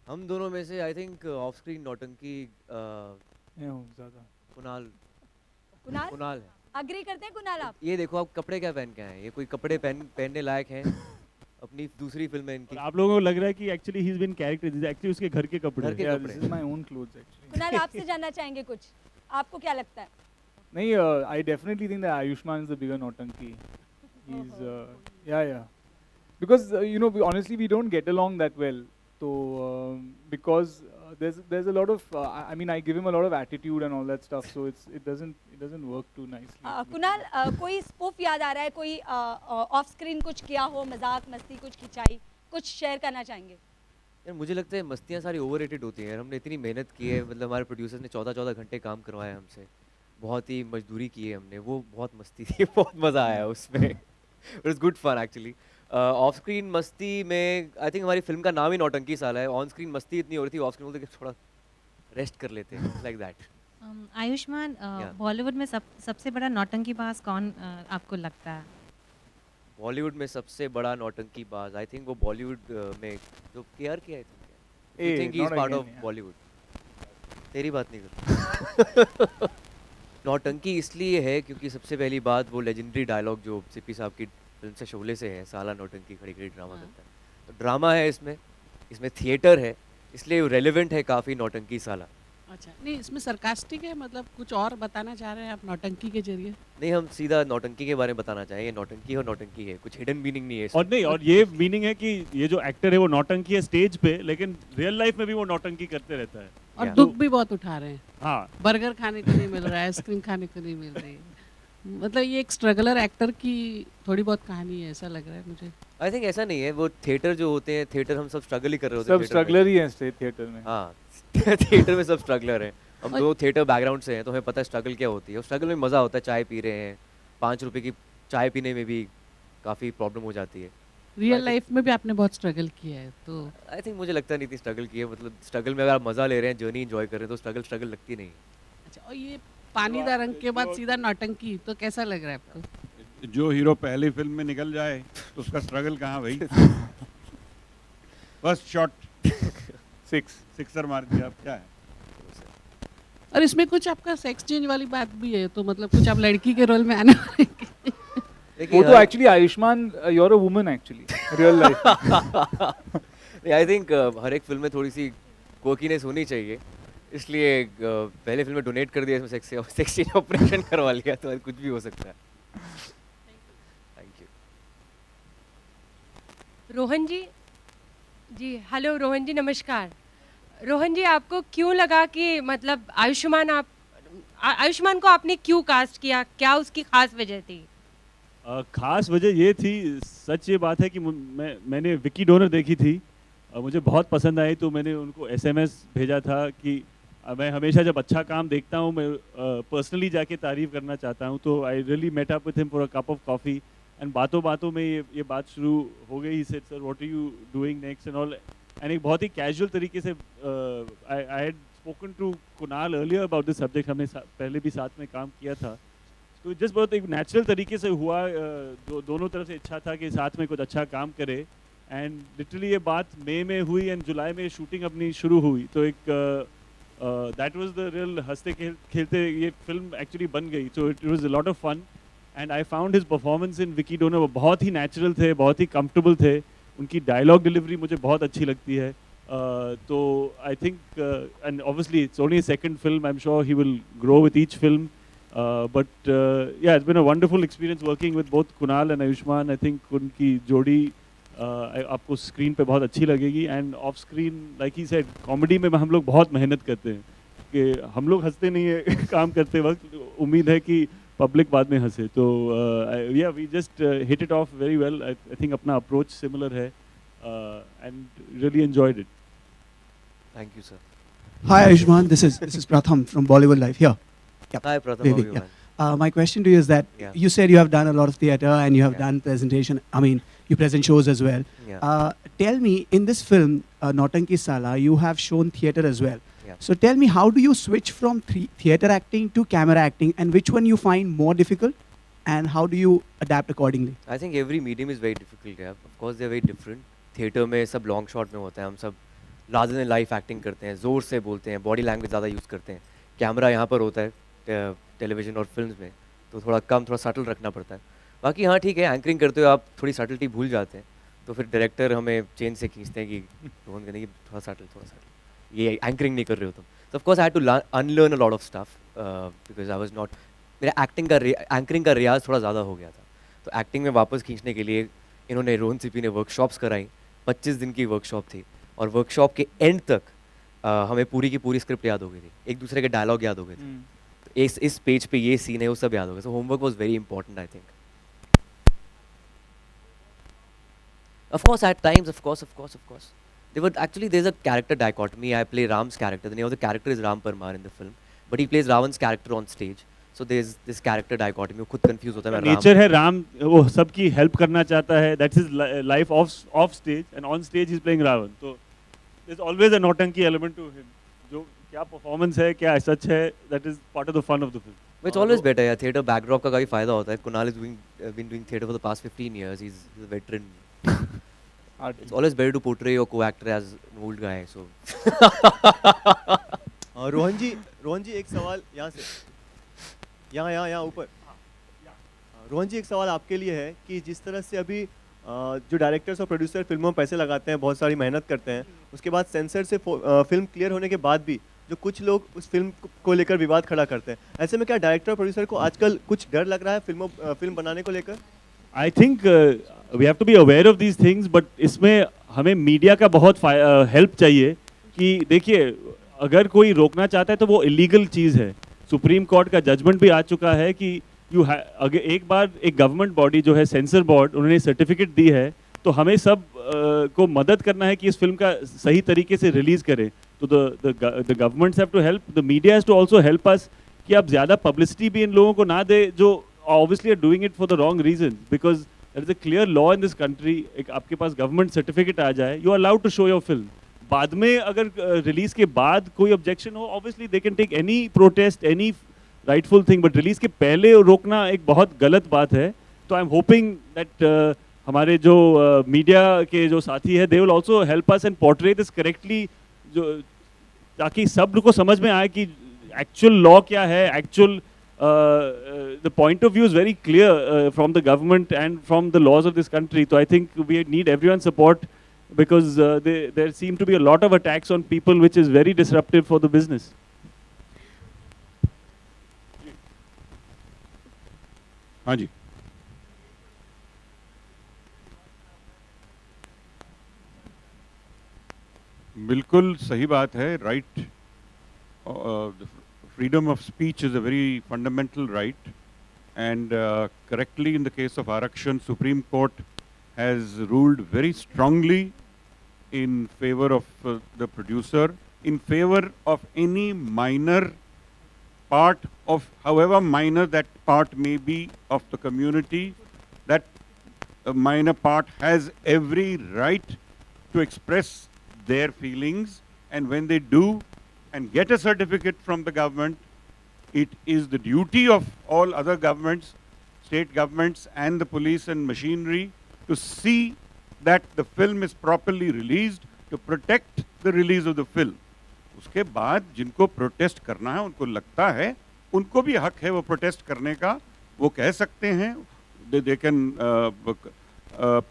हम दोनों में से आई थिंक ऑफ स्क्रीन नौटंकी मैं हूँ ज़्यादा। कुणाल कुणाल कुणाल है। अग्री करते हैं कुणाल आप? ये देखो आप कपड़े क्या पहन के आए हैं, ये कोई कपड़े पहनने लायक हैं? अपनी दूसरी फिल्म है और इनकी। आप लोगों को लग रहा है कि actually he is been character, actually उसके घर के कपड़े घर हैं। के Yeah, कपड़े। this is my own clothes actually. Kunal आपसे जानना चाहेंगे कुछ, आपको क्या लगता है? नहीं, I definitely think that Ayushman is the bigger Nautanki. He's, yeah. Because honestly, we don't get along that well. So because there's a lot of, I mean, I give him a lot of attitude and all that stuff. So it doesn't work too nicely. Kunal कोई spoof याद आ रहा है, कोई of screen कुछ किया हो, मजाक मस्ती कुछ खिंचाई, कुछ शेयर करना चाहेंगे? यार मुझे लगता है मस्तियाँ सारी ओवररेटेड होती हैं यार। हमने इतनी मेहनत की है, मतलब हमारे प्रोड्यूसर्स ने 14-14 घंटे काम करवाया हमसे, बहुत ही मजदूरी की है हमने, वो बहुत मस्ती थी बहुत मज़ा आया उसमें। It was good fun actually. Off screen मस्ती में आई थिंक हमारी फिल्म का नाम ही नौटंकी साला है। ऑन स्क्रीन मस्ती इतनी हो रही थी, ऑफ स्क्रीन बोलते कि थोड़ा रेस्ट कर लेते हैं, like that. Ayushman, Yeah. Bollywood में सबसे बड़ा नौटंकीबाज कौन आपको लगता है? बॉलीवुड में सबसे बड़ा नौटंकीबाज आई थिंक वो बॉलीवुड में जो केआर किया है, Hey, I think he is not part again, of yeah. Bollywood. तेरी बात नहीं कर। नौटंकी इसलिए है क्योंकि सबसे पहली बात वो लेजेंडरी डायलॉग जो सिप्पी साहब की फिल्म से शोले से है, साला नौटंकी खड़ी खड़ी ड्रामा करता है। तो ड्रामा है इसमें थिएटर है, इसलिए रेलेवेंट है काफ़ी नौटंकी साला। अच्छा, नहीं इसमें सरकास्टिक है, मतलब कुछ और बताना चाह रहे हैं आप नौटंकी के जरिए? नहीं, हम सीधा नौटंकी के बारे में बताना चाहेंगे। नौटंकी है और नौटंकी है, कुछ हिडन मीनिंग नहीं है इसमें। और नहीं, और ये मीनिंग है कि ये जो एक्टर है वो नौटंकी है स्टेज पे, लेकिन रियल लाइफ में भी वो नौटंकी करते रहता है। और Yeah. दुख भी बहुत उठा रहे हैं। हाँ, बर्गर खाने को नहीं मिल रहा है, आइसक्रीम खाने को नहीं मिल रही है। मतलब ये एक स्ट्रगलर एक्टर की थोड़ी बहुत कहानी है, ऐसा लग रहा है मुझे। आई थिंक ऐसा नहीं है, वो थिएटर जो होते हैं, थिएटर हम सब स्ट्रगल ही कर रहे होते हैं सब theatre में। स्ट्रगलर ही हैं स्टेट थिएटर में। हाँ थिएटर में सब स्ट्रगलर हैं। हम और- दो थिएटर बैकग्राउंड से हैं तो हमें पता है स्ट्रगल क्या होती है। और स्ट्रगल में मज़ा होता है, चाय पी रहे हैं, 5 रुपए की चाय पीने में भी काफ़ी प्रॉब्लम हो जाती है। रियल लाइफ में भी आपने बहुत स्ट्रगल किया है, तो आई थिंक मुझे लगता नहीं इतनी स्ट्रगल की है, मतलब स्ट्रगल में अगर आप मज़ा ले रहे हैं, जर्नी एंजॉय कर रहे हैं, तो स्ट्रगल लगती नहीं है। अच्छा। और ये पानीदार रंग के बाद सीधा नौटंकी, तो कैसा लग रहा है आपको? जो हीरो पहली फिल्म में निकल जाए तो उसका स्ट्रगल कहाँ भाई? First shot 6. सिक्सर मार दिया, अब क्या है? और इसमें कुछ आपका सेक्स चेंज वाली बात भी है, तो मतलब कुछ आप लड़की के रोल में आने वाले हैं? देखिए वो तो actually Ayushmann, you're a woman actually, real life. I think हर एक फिल्म में थोड़ी सी कोकीनेस होनी चाहिए, इसलिए पहले फिल्म में डोनेट कर दिया, इसमें सेक्सी ऑपरेशन करवा लिया, तो कुछ भी हो सकता है। Thank you. रोहन जी, जी हेलो रोहन जी, नमस्कार। रोहन जी, आपको क्यों लगा कि मतलब आयुष्मान को आपने क्यों कास्ट किया, क्या उसकी खास वजह थी? खास वजह ये थी, सच ये बात है कि मैंने विकी डोनर देखी थी, मुझे बहुत पसंद आई, तो मैंने उनको एसएमएस भेजा था कि मैं हमेशा जब अच्छा काम देखता हूँ मैं पर्सनली जाके तारीफ करना चाहता हूँ। तो I really met up with him for a cup of coffee and बातों में ये बात शुरू हो गई। Said sir what are you doing next and all, and एक बहुत ही कैजुअल तरीके से I had spoken to Kunal earlier about this subject, हमने पहले भी साथ में काम किया था, तो जस्ट बहुत एक नेचुरल तरीके से हुआ। दोनों तरफ से इच्छा था कि साथ में कुछ अच्छा काम करे, एंड लिटरली ये बात मई में हुई एंड जुलाई में शूटिंग अपनी शुरू हुई। तो एक दैट वाज द रियल हंसते खेलते ये फिल्म एक्चुअली बन गई। तो it was a lot of fun and I found his performance in Vicky Donor, वो बहुत ही नेचुरल थे, बहुत ही कंफर्टेबल थे, उनकी डायलॉग डिलीवरी मुझे बहुत अच्छी लगती है। तो I think and obviously it's only second film, I am sure he will grow with each film, but yeah, it's been a wonderful experience working with both Kunal and Ayushman. I think उनकी जोड़ी आपको screen पे बहुत अच्छी लगेगी, end of screen like he said comedy में हम लोग बहुत मेहनत करते हैं कि हम लोग हंसते नहीं है काम करते वक्त, उम्मीद है कि पब्लिक बाद में हंसे। तो yeah we just hit it off very well. I think अपना अप्रोच सिमिलर है and really enjoyed it. Thank you sir. Hi Ayushman, this is Pratham from Bollywood Live here. Hi Pratham, Baby, how are you, yeah. man? My question to you is that Yeah. you said you have done a lot of theatre and you have Yeah. done presentation. I mean, you present shows as well. Yeah. Tell me, in this film, Nautanki Sala, you have shown theatre as well. Yeah. So tell me, how do you switch from theatre acting to camera acting, and which one you find more difficult, and how do you adapt accordingly? I think every medium is very difficult, yeah. Of course they are very different. Theatre में सब long shot में होता है, हम सब larger than life acting करते हैं, ज़ोर से बोलते हैं, बॉडी लैंग्वेज ज़्यादा यूज़ करते हैं। कैमरा यहाँ पर होता है टेलीविज़न और फिल्म्स में, तो थोड़ा कम, थोड़ा सटल रखना पड़ता है। बाकी हाँ ठीक है, एंकरिंग करते हुए आप थोड़ी सटलिटी भूल जाते हैं, तो फिर डायरेक्टर हमें चेन से खींचते हैं कि रोहन कहने की थोड़ा सटल, ये एंकरिंग नहीं कर रहे हो तुम। So of course I had to unlearn a lot of stuff because I was not, मेरा एंकरिंग का रियाज थोड़ा ज़्यादा हो गया था, तो एक्टिंग में वापस खींचने के लिए इन्होंने रोहन सीपी ने वर्कशॉप्स कराई। 25 दिन की वर्कशॉप थी और वर्कशॉप के एंड तक हमें पूरी की पूरी स्क्रिप्ट याद हो गई थी, एक दूसरे के डायलॉग याद हो गए थे, तो इस पेज पे ये सीन है वो सब याद हो गया। So homework was very important I think. Of course, at times, of course. There's a character dichotomy. I play Ram's character. The name of the character is Ram Parmar in the film, but he plays Ravan's character on stage. So there's this character dichotomy. वो खुद confused होता है। Nature है राम, वो सबकी help करना चाहता है, that's his life off stage, and on stage he is playing Ravan. तो देयर इज ऑलवेज अ नौटंकी एलिमेंट टू हिम, जो क्या परफॉर्मेंस है, क्या सच है, that is part of the fun of the film. It's always better. Yeah, theatre backdrop का काफी फायदा होता है। Kunal is been doing theatre for the past 15 years. He's a veteran. It's always better to portray your co-actor as an old guy. So. Rohan जी एक सवाल यहाँ से, यहाँ ऊपर। रोहन जी एक सवाल आपके लिए है कि जिस तरह से अभी जो डायरेक्टर्स और प्रोड्यूसर फिल्मों में पैसे लगाते हैं, बहुत सारी मेहनत करते हैं, उसके बाद सेंसर से फिल्म क्लियर होने के बाद भी जो कुछ लोग उस फिल्म को लेकर विवाद खड़ा करते हैं, ऐसे में क्या डायरेक्टर और प्रोड्यूसर को आजकल कुछ डर लग रहा है फिल्म बनाने को लेकर? I think we have to be aware of these things, but इसमें हमें मीडिया का बहुत हेल्प चाहिए कि देखिए अगर कोई रोकना चाहता है तो वो इलीगल चीज़ है। सुप्रीम कोर्ट का जजमेंट भी आ चुका है कि अगर एक बार एक गवर्नमेंट बॉडी जो है सेंसर बोर्ड, उन्होंने सर्टिफिकेट दी है, तो हमें सब को मदद करना है कि इस फिल्म का सही तरीके से रिलीज़ करें। तो the governments have to help, the media has to also help us कि आप ज़्यादा पब्लिसिटी भी इन लोगों को ना दे जो obviously are doing it for the wrong reasons, because there is a clear law in this country. एक आपके पास गवर्नमेंट सर्टिफिकेट आ जाए, you are allowed to show your film. बाद में अगर रिलीज के बाद कोई ऑब्जेक्शन हो, obviously they can take any protest, any rightful thing, but release के पहले रोकना एक बहुत गलत बात है। तो आई एम होपिंग दैट हमारे जो मीडिया के जो साथी है, they will also help us and portray this correctly, जो ताकि सब को समझ में आए कि एक्चुअल लॉ क्या है, actual the point of view is very clear from the government and from the laws of this country. So I think we need everyone's support because there seem to be a lot of attacks on people, which is very disruptive for the business. हाँ जी, बिल्कुल सही बात है। Right, freedom of speech is a very fundamental right, and correctly in the case of Arakshan, Supreme Court has ruled very strongly in favor of the producer, in favor of any minor part of, however minor that part may be, of the community. That minor part has every right to express their feelings, and when they do and get a certificate from the government, it is the duty of all other governments, state governments and the police and machinery to see that the film is properly released, to protect the release of the film. उसके बाद जिनको protest करना है, उनको लगता है, उनको भी हक है वो प्रोटेस्ट करने का, वो कह सकते हैं, they can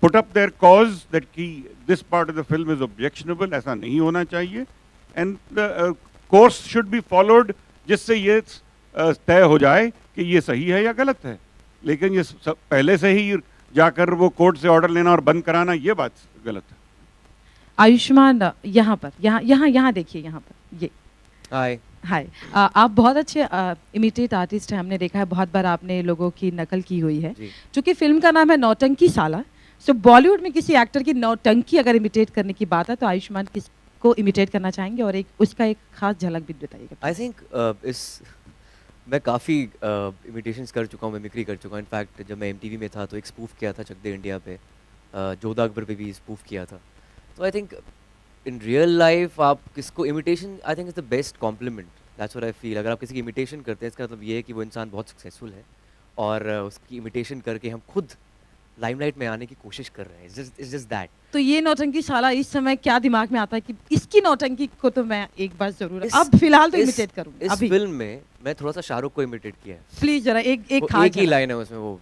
put up their cause that कि this part of the film is objectionable, ऐसा नहीं होना चाहिए, and the course should be followed, जिससे ये तय हो जाए कि ये सही है या गलत है। लेकिन ये पहले से ही जाकर वो कोर्ट से ऑर्डर लेना और बंद कराना, ये बात गलत है। आयुष्मान, यहाँ पर, यहाँ देखिए, यहाँ पर ये। हाय, आप बहुत अच्छे इमिटेट आर्टिस्ट हैं, हमने देखा है बहुत बार आपने लोगों की नकल की हुई है। चूँकि फिल्म का नाम है नौटंकी साला, सो बॉलीवुड में किसी एक्टर की नौटंकी अगर इमिटेट करने की बात है तो आयुष्मान किसको इमिटेट करना चाहेंगे, और उसका एक खास झलक भी बताइएगा। आई थिंक मैं काफ़ी इमिटेशंस कर चुका हूँ, मिमिक्री कर चुका हूँ। इनफैक्ट जब मैं MTV में था तो एक स्पूफ किया था चक दे इंडिया पे, जोधा अकबर पे भी स्पूफ किया था। तो I think in real life आप किसको imitation, I think is the best compliment, that's what I feel. अगर आप किसी की इमिटेशन करते हैं, इसका मतलब ये है कि वो इंसान बहुत सक्सेसफुल है, और उसकी इमिटेशन करके हम खुद लाइमलाइट में आने की कोशिश कर रहे हैं. It's just that. तो ये नौटंकी शाला इस समय क्या दिमाग में आता है कि इसकी नौटंकी को तो मैं एक बार जरूर अब फिलहाल तो इमिटेट करूंगी. इस फिल्म में मैं थोड़ा सा शाहरुख को इमिटेट किया है. प्लीज जरा एक एक ही लाइन है उसमें, वो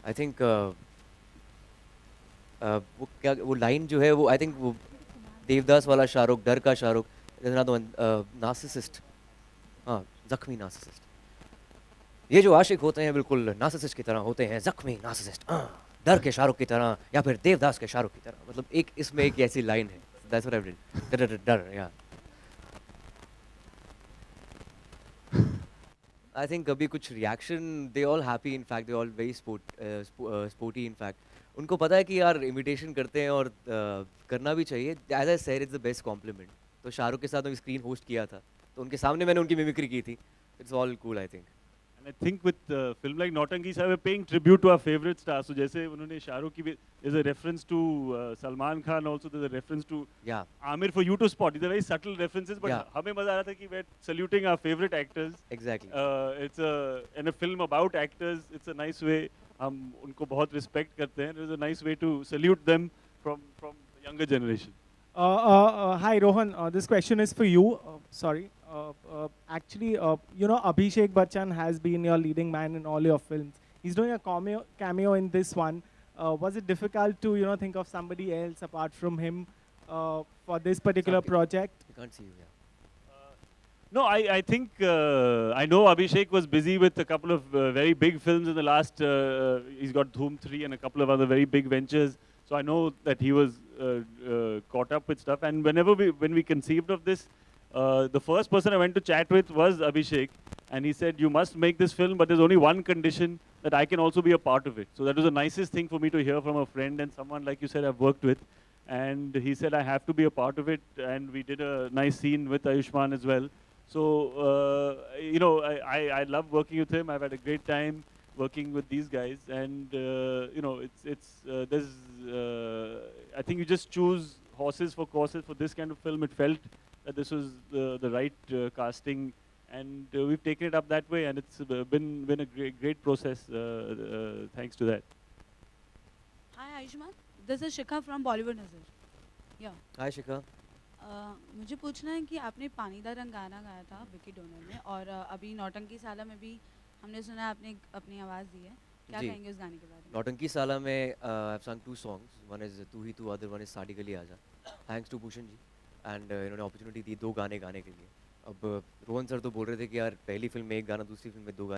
आई थिंक वो क्या, वो लाइन जो है वो आई थिंक वो देवदास वाला शाहरुख, डर का शाहरुख, नार्सिसिस्ट, हाँ जख्मी नार्सिसिस्ट. ये जो आशिक होते हैं बिल्कुल नार्सिसिस्ट की तरह होते हैं, जख्मी नार्सिसिस्ट, डर के शाहरुख की तरह या फिर देवदास के शाहरुख की तरह. मतलब एक इसमें एक ऐसी लाइन है. That's what I did. डर, या I think कभी कुछ reaction, they all happy in fact, they all very sporty in fact. उनको पता है कि यार इमिटेशन करते हैं और करना भी चाहिए. As I said, it's the best compliment. तो शाहरुख के साथ मैं स्क्रीन होस्ट किया था, तो उनके सामने मैंने उनकी मिमिक्री की थी. It's all cool, I think. And I think with film like Nautanki Sahib, we're paying tribute to our favorite stars. So जैसे उन्होंने शाहरुख की, there's a reference to Salman Khan also. There's a reference to Amir for you to spot. These are very subtle references, but हमें मजा आ रहा था कि we're saluting our favorite actors. Exactly. In a film about actors, it's a nice way. हम उनको बहुत respect करते हैं. There's a nice way to salute them from the younger generation. Hi Rohan, this question is for you. Sorry. Actually, you know, Abhishek Bachchan has been your leading man in all your films. He's doing a cameo in this one. Was it difficult to, you know, think of somebody else apart from him for this particular project? I can't see you, yeah. No, I think I know Abhishek was busy with a couple of very big films in the last. He's got Dhoom 3 and a couple of other very big ventures. So I know that he was caught up with stuff. And when we conceived of this, the first person I went to chat with was Abhishek, and he said, "You must make this film, but there's only one condition, that I can also be a part of it." So that was the nicest thing for me to hear from a friend and someone, like you said, I've worked with. And he said, "I have to be a part of it," and we did a nice scene with Ayushmann as well. So you know, I love working with him. I've had a great time working with these guys, and you know, I think you just choose horses for courses for this kind of film. It felt that this was the right casting, and we've taken it up that way, and it's been a great process thanks to that. Hi Ayushmann, this is Shikha from Bollywood Nazar. Yeah. Hi Shikha. मुझे पूछना है कि आपने पानीदा रंग गाना गाया था Vicky donor में, और अभी नौटंकी साला में भी हमने सुना आपने अपनी आवाज़ दी है. क्या कहेंगे उस गाने के बारे में? नौटंकी साला में I've sung 2 songs. One is तू ही तू, other one is साड़ी गली आजा. Thanks to Bhushan ji. And इन्होंने अपॉर्चुनिटी दी 2 गाने गाने के लिए. अब रोहन सर तो बोल रहे थे कि यार पहली फिल्म में 1 गाना, दूसरी फिल्म में 2 गाने.